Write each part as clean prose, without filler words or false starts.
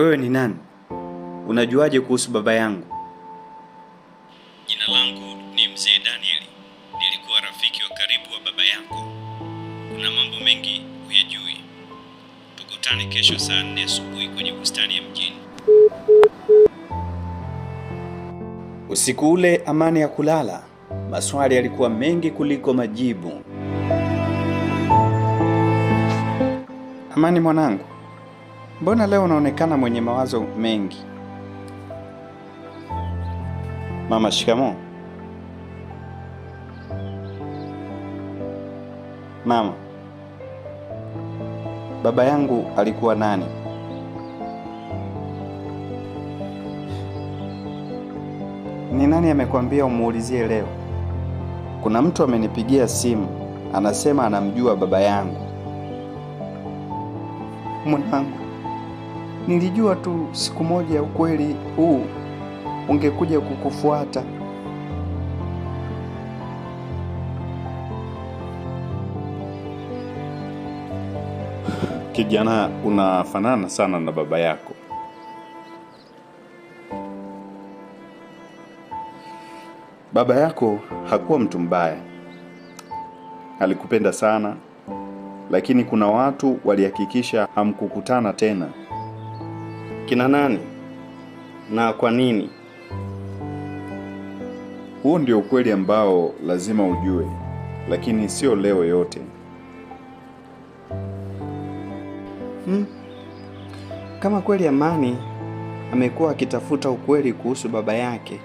Wewe ni nani? Unajuaje kuhusu baba yangu? Jina langu ni Mzee Daniel. Nilikuwa rafiki wa karibu wa baba yako. Kuna mambo mengi huyajui. Tukutane kesho saa 4 asubuhi kwenye bustani ya mjini. Usiku ule Amani ya kulala, maswali yalikuwa mengi kuliko majibu. Amani mwanangu, mbona leo unaonekana mwenye mawazo mengi? Mama, shikamoo. Mama, baba yangu alikuwa nani? Ni nani amekwambia umuulizie leo? Kuna mtu amenipigia simu, anasema anamjua baba yangu. Mwanangu, nilijua tu siku moja ukweli huu ungekuja kukufuata. Kijana, unafanana sana na baba yako. Baba yako hakuwa mtu mbaya. Alikupenda sana, lakini kuna watu walihakikisha hamkukutana tena. Kina nani? Na kwa nini? Huo ndio ukweli ambao lazima ujue, lakini sio leo yote. Kama kweli Amani amekuwa akitafuta ukweli kuhusu baba yake,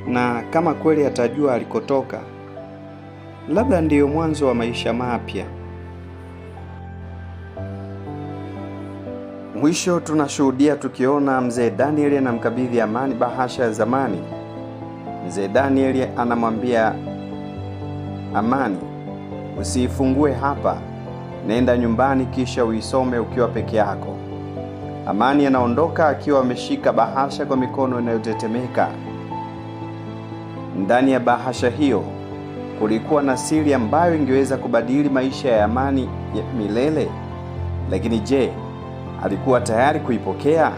na kama kweli atajua alikotoka, labda ndiyo mwanzo wa maisha mapya. Mwisho tunashuhudia tukiona Mzee Daniel anamkabidhi Amani bahasha ya zamani. Mzee Daniel anamwambia Amani, usiifungue hapa, nenda nyumbani kisha uisome ukiwa peke yako. Amani anaondoka akiwa ameshika bahasha kwa mikono inayotetemeka. Ndani ya bahasha hiyo kulikuwa na siri ambayo ingeweza kubadili maisha ya Amani ya milele. Lakini je, alikuwa tayari kuipokea?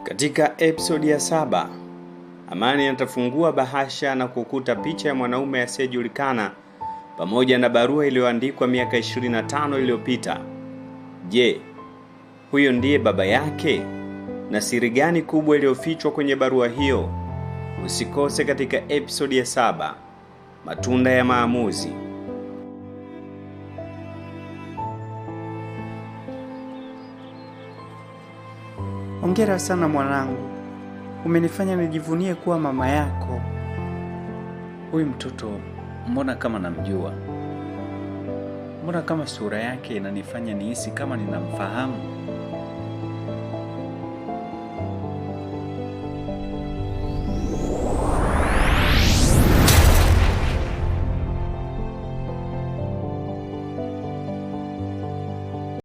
Katika episodi ya 7, Amani atafungua bahasha na kukuta picha ya mwanaume asiyejulikana pamoja na barua iliyoandikwa miaka 25 iliyopita. Je, huyo ndiye baba yake? Na siri gani kubwa iliyofichwa kwenye barua hiyo? Usikose katika episodi ya 7, Matunda ya Maamuzi. Hongera sana mwanangu. Umenifanya nijivunie kuwa mama yako. Huyu mtoto mbona kama namjua? Mbona kama sura yake inanifanya nihisi kama ninamfahamu?